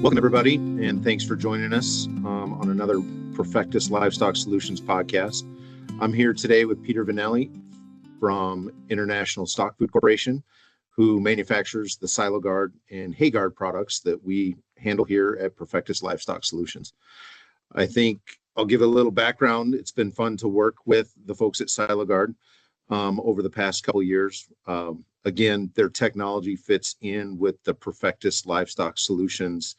Welcome, everybody, and thanks for joining us on another Profectus Livestock Solutions Podcast. I'm here today with Peter Vinelli from International Stock Food Corporation, who manufactures the SiloGuard and HayGuard products that we handle here at Profectus Livestock Solutions. I think I'll give a little background. It's been fun to work with the folks at SiloGuard over the past couple of years. Again, their technology fits in with the Profectus Livestock Solutions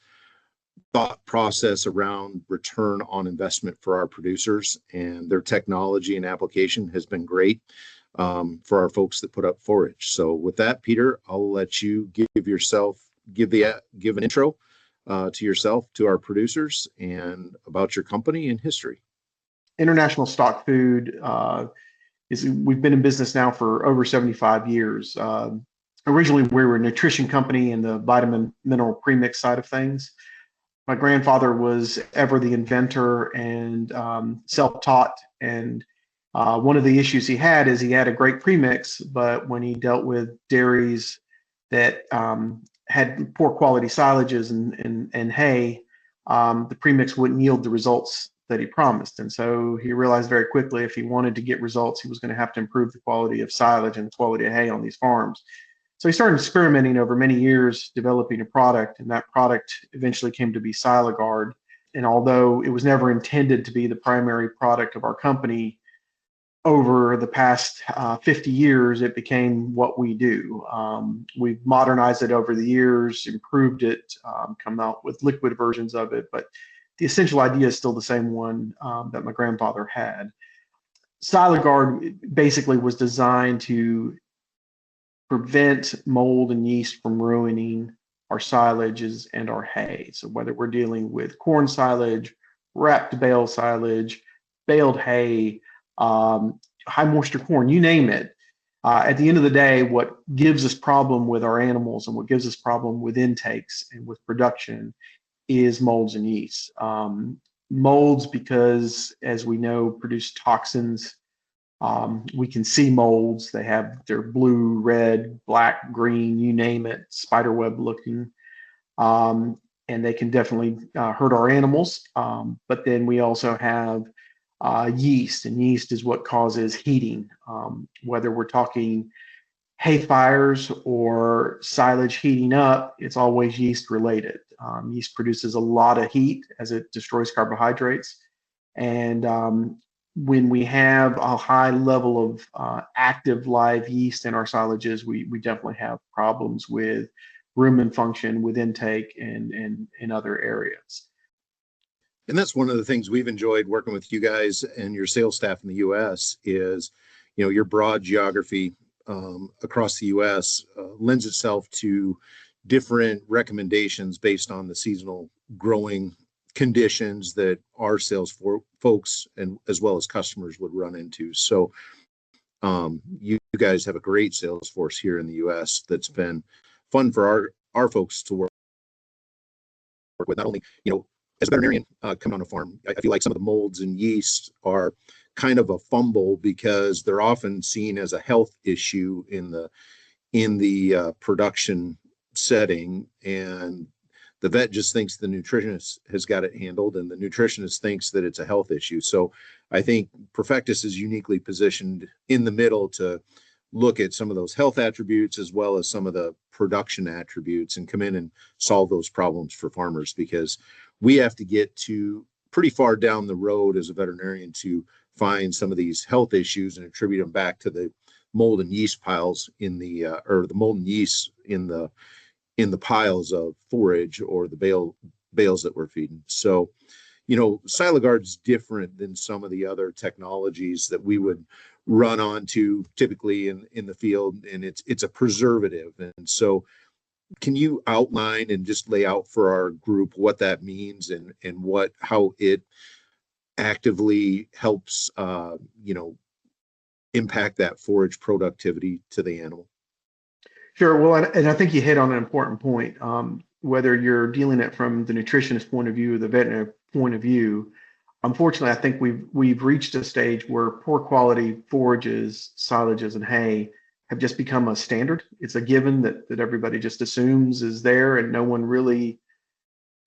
thought process around return on investment for our producers, and their technology and application has been great for our folks that put up forage. So with that, Peter, I'll let you give an intro to yourself, to our producers, and about your company and history. International Stock Food we've been in business now for over 75 years. Originally, we were a nutrition company in the vitamin mineral premix side of things. My grandfather was ever the inventor and self-taught. And one of the issues he had is he had a great premix, but when he dealt with dairies that had poor quality silages and hay, the premix wouldn't yield the results that he promised. And so he realized very quickly if he wanted to get results, he was going to have to improve the quality of silage and the quality of hay on these farms. So he started experimenting over many years, developing a product, and that product eventually came to be SiloGuard. And although it was never intended to be the primary product of our company, over the past 50 years, it became what we do. We've modernized it over the years, improved it, come out with liquid versions of it, but the essential idea is still the same one that my grandfather had. SiloGuard basically was designed to prevent mold and yeast from ruining our silages and our hay. So whether we're dealing with corn silage, wrapped bale silage, baled hay, high moisture corn, you name it. At the end of the day, what gives us problem with our animals and what gives us problem with intakes and with production is molds and yeast. Molds, because as we know, produce toxins. We can see molds. They're blue, red, black, green, you name it, spiderweb looking. And they can definitely hurt our animals. But then we also have yeast, and yeast is what causes heating. Whether we're talking hay fires or silage heating up, it's always yeast related. Yeast produces a lot of heat as it destroys carbohydrates. And when we have a high level of active live yeast in our silages, we definitely have problems with rumen function, with intake, and in other areas. And that's one of the things we've enjoyed working with you guys and your sales staff in the U.S. is, your broad geography across the U.S. Lends itself to different recommendations based on the seasonal growing conditions that our sales folks and as well as customers would run into. So you guys have a great sales force here in the U.S. that's been fun for our folks to work with. Not only, as a veterinarian coming on a farm, I feel like some of the molds and yeast are kind of a fumble because they're often seen as a health issue in the production setting, and the vet just thinks the nutritionist has got it handled, and the nutritionist thinks that it's a health issue. So I think Profectus is uniquely positioned in the middle to look at some of those health attributes as well as some of the production attributes and come in and solve those problems for farmers, because we have to get to pretty far down the road as a veterinarian to find some of these health issues and attribute them back to the mold and yeast piles in the or the mold and yeast in the piles of forage or the bales that we're feeding. So, SiloGuard's different than some of the other technologies that we would run onto typically in the field, and it's a preservative. And so can you outline and just lay out for our group what that means and how it actively helps impact that forage productivity to the animal? Sure. Well, and I think you hit on an important point. Whether you're dealing it from the nutritionist point of view or the veterinary point of view, unfortunately, I think we've reached a stage where poor quality forages, silages, and hay have just become a standard. It's a given that everybody just assumes is there, and no one really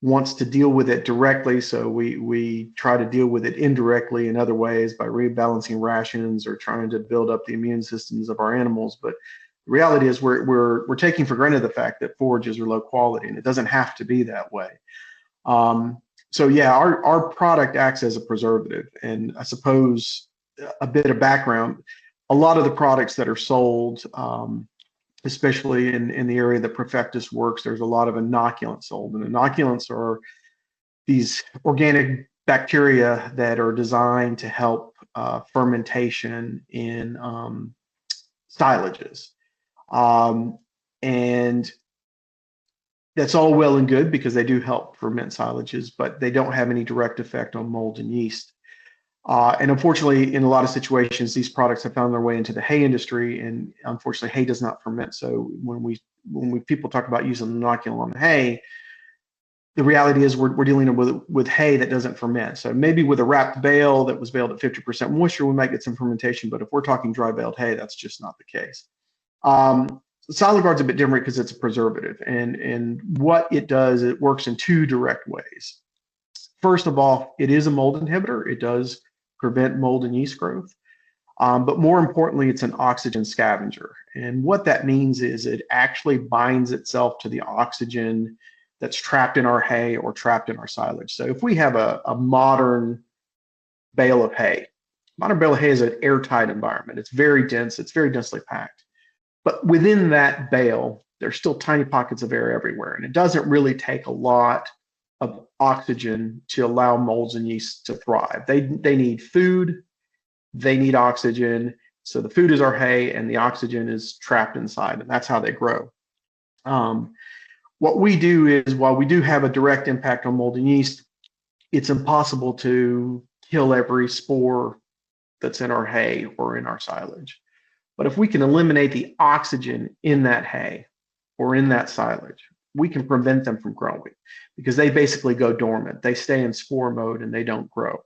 wants to deal with it directly. So we try to deal with it indirectly in other ways by rebalancing rations or trying to build up the immune systems of our animals. But the reality is we're taking for granted the fact that forages are low quality, and it doesn't have to be that way. So yeah, our product acts as a preservative. And I suppose a bit of background, a lot of the products that are sold, especially in the area that Profectus works, there's a lot of inoculants sold. And inoculants are these organic bacteria that are designed to help fermentation in silages. And that's all well and good because they do help ferment silages, but they don't have any direct effect on mold and yeast. And unfortunately, in a lot of situations, these products have found their way into the hay industry, and unfortunately, hay does not ferment. So when people talk about using an inoculant on hay, the reality is we're dealing with hay that doesn't ferment. So maybe with a wrapped bale that was baled at 50% moisture, we might get some fermentation. But if we're talking dry baled hay, that's just not the case. SiloGuard's a bit different because it's a preservative, and what it does, it works in two direct ways. First of all, it is a mold inhibitor. It does prevent mold and yeast growth. But more importantly, it's an oxygen scavenger. And what that means is it actually binds itself to the oxygen that's trapped in our hay or trapped in our silage. So if we have a modern bale of hay, modern bale of hay is an airtight environment. It's very dense. It's very densely packed. But within that bale, there's still tiny pockets of air everywhere. And it doesn't really take a lot of oxygen to allow molds and yeasts to thrive. They need food, they need oxygen. So the food is our hay and the oxygen is trapped inside, and that's how they grow. What we do is, while we do have a direct impact on mold and yeast, it's impossible to kill every spore that's in our hay or in our silage. But if we can eliminate the oxygen in that hay or in that silage, we can prevent them from growing because they basically go dormant. They stay in spore mode and they don't grow.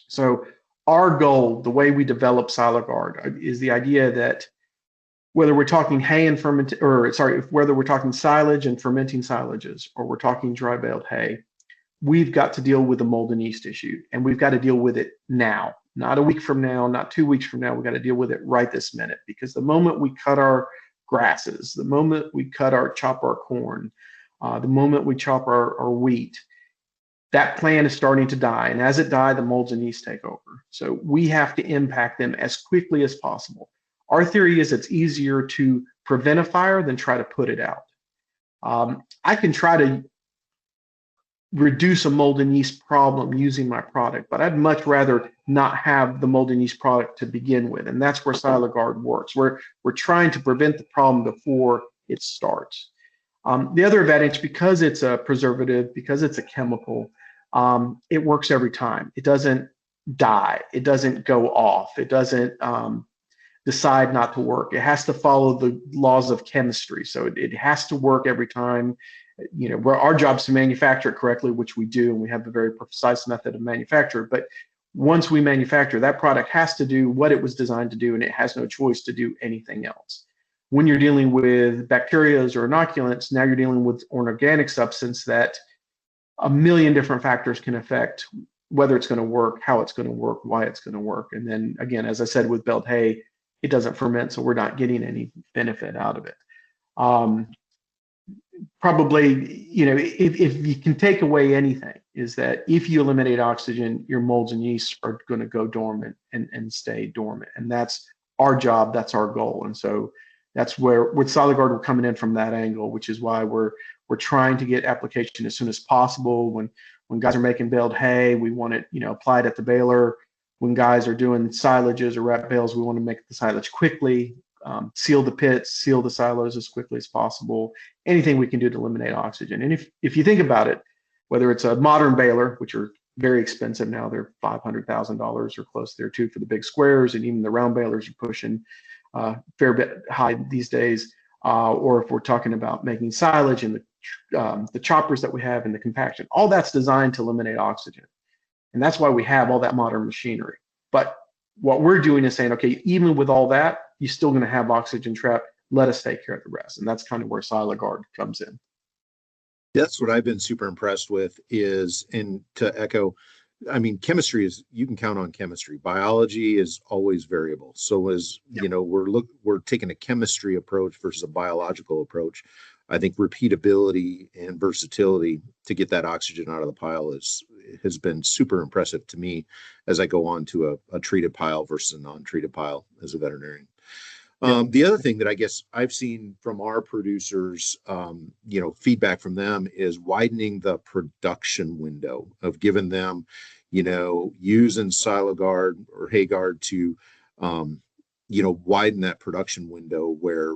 So our goal, the way we develop SiloGuard, is the idea that whether we're talking hay and whether we're talking silage and fermenting silages, or we're talking dry baled hay, we've got to deal with the mold and yeast issue, and we've got to deal with it now. Not a week from now, not 2 weeks from now. We've got to deal with it right this minute, because the moment we cut our grasses, the moment we chop our corn, the moment we chop our wheat, that plant is starting to die. And as it dies, the molds and yeast take over. So we have to impact them as quickly as possible. Our theory is it's easier to prevent a fire than try to put it out. I can try to reduce a mold and yeast problem using my product, but I'd much rather not have the mold and yeast product to begin with. And that's where SiloGuard works. We're trying to prevent the problem before it starts. The other advantage, because it's a preservative, because it's a chemical, it works every time. It doesn't die. It doesn't go off. It doesn't decide not to work. It has to follow the laws of chemistry. So it has to work every time. You know, where our job is to manufacture it correctly, which we do, and we have a very precise method of manufacture. But once we manufacture, that product has to do what it was designed to do, and it has no choice to do anything else. When you're dealing with bacteria or inoculants, now you're dealing with an organic substance that a million different factors can affect whether it's going to work, how it's going to work, why it's going to work. And then again, as I said, with baled hay, it doesn't ferment, so we're not getting any benefit out of it. Probably, you know, if you can take away anything, is that if you eliminate oxygen, your molds and yeast are going to go dormant and stay dormant. And that's our job, that's our goal. And so that's where with SiloGuard we're coming in from that angle, which is why we're trying to get application as soon as possible. When guys are making baled hay, we want it, you know, applied at the baler. When guys are doing silages or wrap bales, we want to make the silage quickly. Seal the pits, seal the silos as quickly as possible. Anything we can do to eliminate oxygen. And if you think about it, whether it's a modern baler, which are very expensive now, they're $500,000 or close there too for the big squares, and even the round balers are pushing a fair bit high these days. Or if we're talking about making silage and the choppers that we have and the compaction, all that's designed to eliminate oxygen. And that's why we have all that modern machinery. But what we're doing is saying, okay, even with all that, you're still going to have oxygen trapped. Let us take care of the rest. And that's kind of where SiloGuard comes in. That's what I've been super impressed with is, and to echo, I mean, chemistry is, you can count on chemistry. Biology is always variable. So as Yep. we're taking a chemistry approach versus a biological approach. I think repeatability and versatility to get that oxygen out of the pile has been super impressive to me as I go on to a treated pile versus a non-treated pile as a veterinarian. Yep. The other thing that I guess I've seen from our producers, feedback from them is widening the production window of giving them, using SiloGuard or HayGuard to, widen that production window where,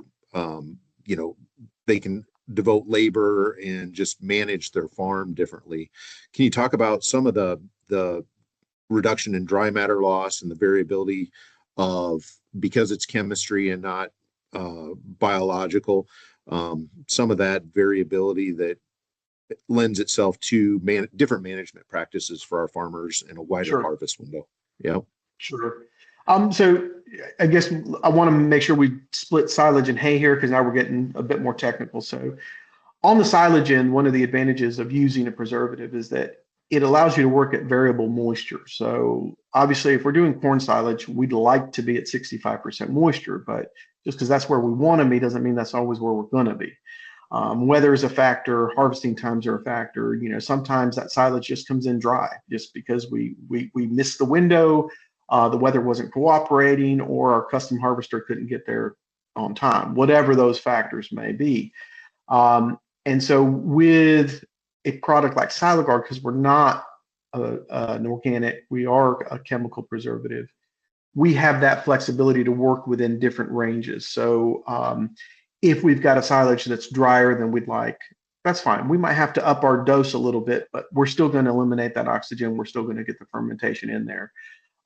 they can devote labor and just manage their farm differently. Can you talk about some of the reduction in dry matter loss and the variability of, because it's chemistry and not biological, some of that variability that lends itself to different management practices for our farmers in a wider Sure. harvest window? Yeah. Sure. So I guess I want to make sure we split silage and hay here because now we're getting a bit more technical. So on the silage end, one of the advantages of using a preservative is that it allows you to work at variable moisture. So obviously, if we're doing corn silage, we'd like to be at 65% moisture, but just because that's where we want to be doesn't mean that's always where we're going to be. Weather is a factor, harvesting times are a factor. Sometimes that silage just comes in dry just because we missed the window, the weather wasn't cooperating, or our custom harvester couldn't get there on time, whatever those factors may be. And so with a product like SiloGuard, because we're not an organic, we are a chemical preservative, we have that flexibility to work within different ranges. So if we've got a silage that's drier than we'd like, that's fine. We might have to up our dose a little bit, but we're still going to eliminate that oxygen. We're still going to get the fermentation in there.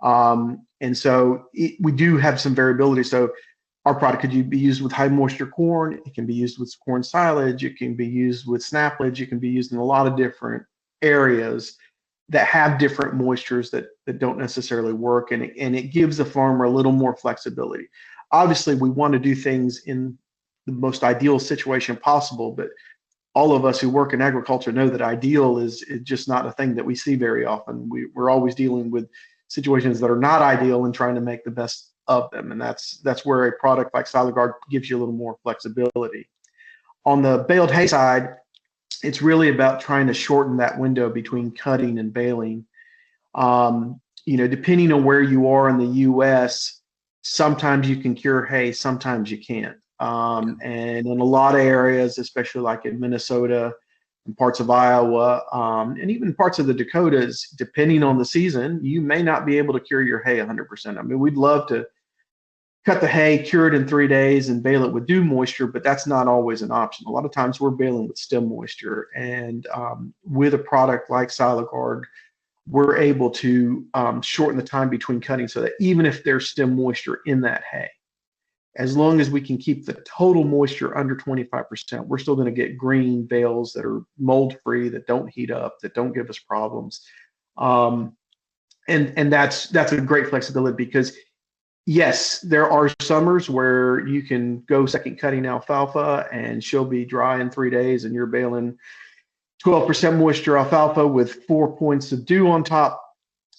And so we do have some variability. So our product could be used with high moisture corn. It can be used with corn silage. It can be used with snaplage. It can be used in a lot of different areas that have different moistures that don't necessarily work. And it gives the farmer a little more flexibility. Obviously, we want to do things in the most ideal situation possible, but all of us who work in agriculture know that ideal is just not a thing that we see very often. We're always dealing with situations that are not ideal and trying to make the best of them. And that's where a product like SiloGuard gives you a little more flexibility. On the baled hay side, it's really about trying to shorten that window between cutting and baling. Depending on where you are in the U.S., sometimes you can cure hay, sometimes you can't. And in a lot of areas, especially like in Minnesota and parts of Iowa, and even parts of the Dakotas, depending on the season, you may not be able to cure your hay 100%. I mean, we'd love to cut the hay, cure it in 3 days, and bale it with dew moisture, but that's not always an option. A lot of times we're baling with stem moisture. And with a product like SiloGuard, we're able to shorten the time between cutting so that even if there's stem moisture in that hay, as long as we can keep the total moisture under 25%, we're still going to get green bales that are mold-free, that don't heat up, that don't give us problems. And that's a great flexibility because, yes, there are summers where you can go second cutting alfalfa and she'll be dry in 3 days and you're baling 12% moisture alfalfa with 4 points of dew on top,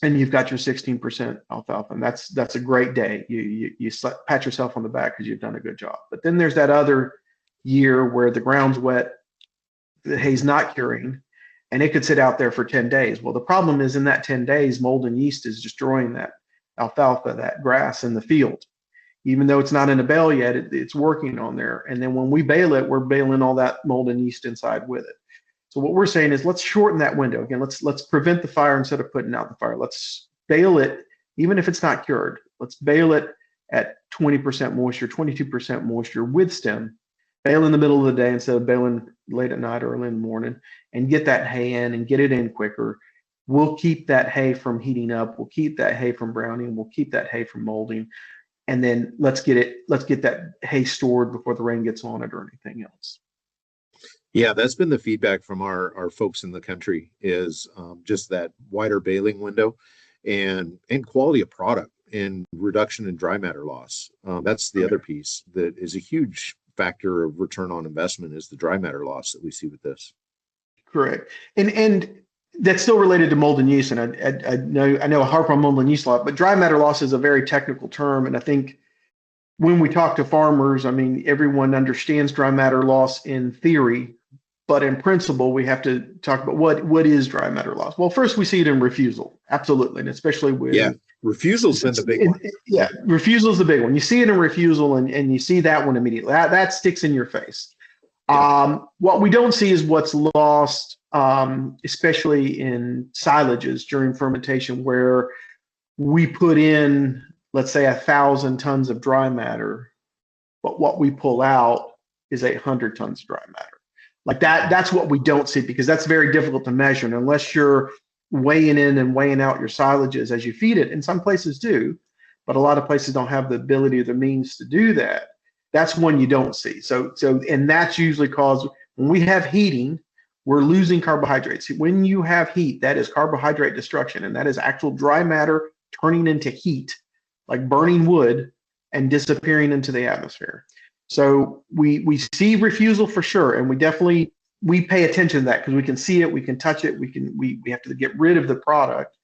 and you've got your 16% alfalfa, and that's a great day. You pat yourself on the back because you've done a good job. But then there's that other year where the ground's wet, the hay's not curing, and it could sit out there for 10 days. Well, the problem is in that 10 days, mold and yeast is destroying that alfalfa, that grass in the field. Even though it's not in a bale yet, it's working on there. And then when we bale it, we're baling all that mold and yeast inside with it. So what we're saying is let's shorten that window. Again, let's prevent the fire instead of putting out the fire. Let's bale it, even if it's not cured. Let's bale it at 20% moisture, 22% moisture with stem. Bale in the middle of the day instead of baling late at night or early in the morning, and get that hay in and get it in quicker. We'll keep that hay from heating up. We'll keep that hay from browning. We'll keep that hay from molding. And then let's get that hay stored before the rain gets on it or anything else. Yeah, that's been the feedback from our folks in the country is just that wider baling window and quality of product and reduction in dry matter loss. That's the other piece that is a huge factor of return on investment is the dry matter loss that we see with this. Correct. And that's still related to mold and yeast. And I know I harp on mold and yeast a lot, but dry matter loss is a very technical term. And I think when we talk to farmers, I mean, everyone understands dry matter loss in theory, but in principle, we have to talk about what is dry matter loss. Well, first we see it in refusal, absolutely, and especially with refusal's been the big one. Yeah, refusal is the big one. You see it in refusal, and you see that one immediately. That sticks in your face. Yeah. What we don't see is what's lost, especially in silages during fermentation, where we put in, let's say, 1,000 tons of dry matter, but what we pull out is 800 tons of dry matter. Like that's what we don't see, because that's very difficult to measure. And unless you're weighing in and weighing out your silages as you feed it, and some places do, but a lot of places don't have the ability or the means to do that. That's one you don't see. So and that's usually caused when we have heating, we're losing carbohydrates. When you have heat, that is carbohydrate destruction, and that is actual dry matter turning into heat, like burning wood, and disappearing into the atmosphere. So we see refusal for sure, and we pay attention to that because we can see it, we can touch it, we have to get rid of the product.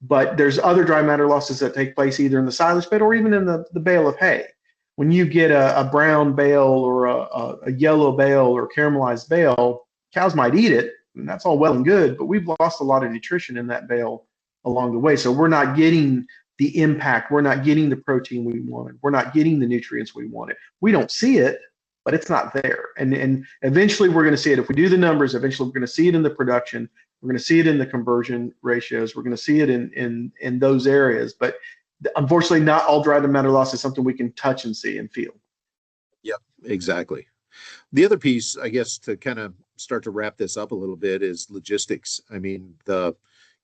But there's other dry matter losses that take place either in the silage bed or even in the bale of hay. When you get a brown bale or a yellow bale or caramelized bale, cows might eat it, and that's all well and good, but we've lost a lot of nutrition in that bale along the way. So we're not getting the impact, we're not getting the protein we wanted, we're not getting the nutrients we wanted. We don't see it, but it's not there. And eventually we're going to see it. If we do the numbers, eventually we're going to see it in the production, we're going to see it in the conversion ratios, we're going to see it in those areas. But unfortunately, not all dry matter loss is something we can touch and see and feel. Yep, exactly. The other piece, I guess, to kind of start to wrap this up a little bit is logistics. I mean, the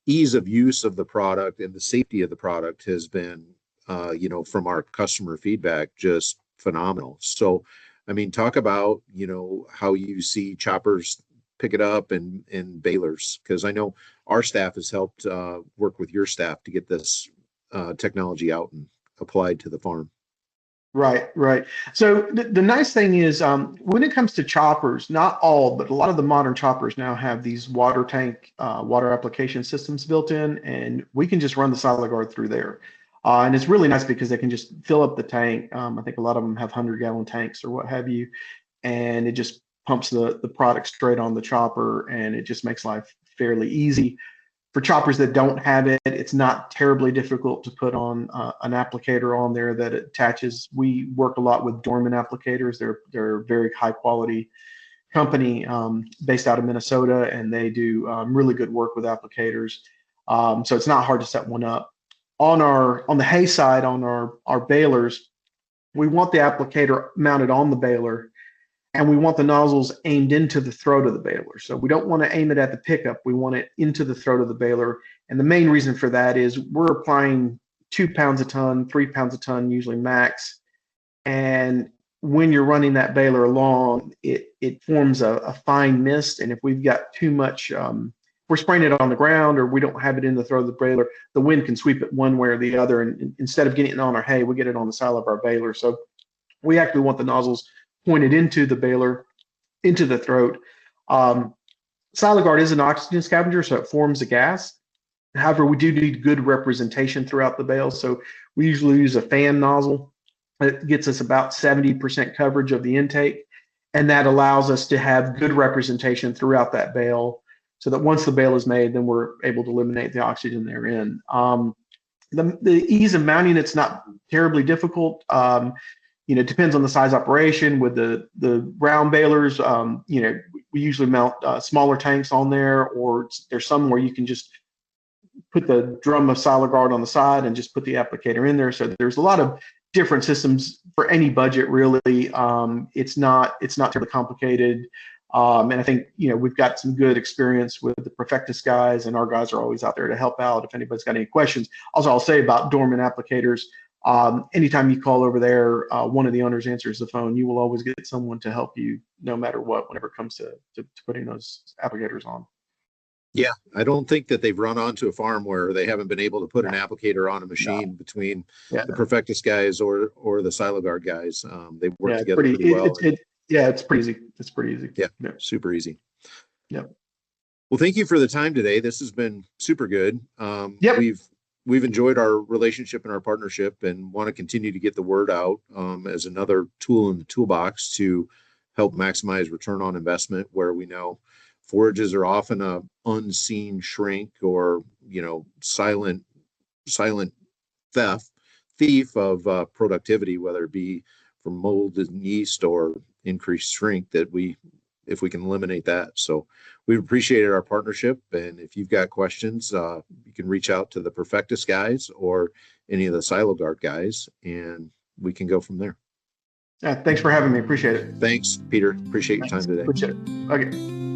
ease of use of the product and the safety of the product has been, from our customer feedback, just phenomenal. So, I mean, talk about, how you see choppers pick it up and balers, because I know our staff has helped work with your staff to get this technology out and applied to the farm. Right. So the nice thing is when it comes to choppers, not all, but a lot of the modern choppers now have these water tank, water application systems built in, and we can just run the SiloGuard through there. And it's really nice because they can just fill up the tank. I think a lot of them have 100-gallon tanks or what have you, and it just pumps the product straight on the chopper, and it just makes life fairly easy. For choppers that don't have it, it's not terribly difficult to put on an applicator on there that attaches. We work a lot with Dorman applicators. They're a very high quality company based out of Minnesota, and they do really good work with applicators. So it's not hard to set one up. On the hay side, on our balers, we want the applicator mounted on the baler, and we want the nozzles aimed into the throat of the baler. So we don't want to aim it at the pickup. We want it into the throat of the baler. And the main reason for that is we're applying 2 pounds a ton, 3 pounds a ton, usually max. And when you're running that baler along, it forms a fine mist. And if we've got too much, we're spraying it on the ground or we don't have it in the throat of the baler, the wind can sweep it one way or the other. And instead of getting it on our hay, we get it on the side of our baler. So we actually want the nozzles pointed into the baler, into the throat. SiloGuard is an oxygen scavenger, so it forms a gas. However, we do need good representation throughout the bale. So we usually use a fan nozzle. It gets us about 70% coverage of the intake, and that allows us to have good representation throughout that bale so that once the bale is made, then we're able to eliminate the oxygen therein. The ease of mounting, it's not terribly difficult. It depends on the size operation. With the round balers, we usually mount smaller tanks on there, or there's some where you can just put the drum of SiloGuard on the side and just put the applicator in there. So there's a lot of different systems for any budget, really. It's not terribly complicated. And I think, we've got some good experience with the Profectus guys, and our guys are always out there to help out if anybody's got any questions. Also, I'll say about Dorman applicators, anytime you call over there, one of the owners answers the phone. You will always get someone to help you no matter what, whenever it comes to putting those applicators on. Yeah, I don't think that they've run onto a farm where they haven't been able to put an applicator on a machine between the Profectus guys or the SiloGuard guys. They work together pretty well. It's pretty easy. It's pretty easy. Yeah, super easy. Yep. Well, thank you for the time today. This has been super good. Yep. We've enjoyed our relationship and our partnership, and want to continue to get the word out as another tool in the toolbox to help maximize return on investment, where we know forages are often a unseen shrink, or silent thief of productivity, whether it be from mold and yeast or increased shrink, if we can eliminate that. So we've appreciated our partnership. And if you've got questions, you can reach out to the Profectus guys or any of the SiloGuard guys, and we can go from there. Yeah, thanks for having me. Appreciate it. Thanks, Peter. Appreciate your time today. Appreciate it. Okay.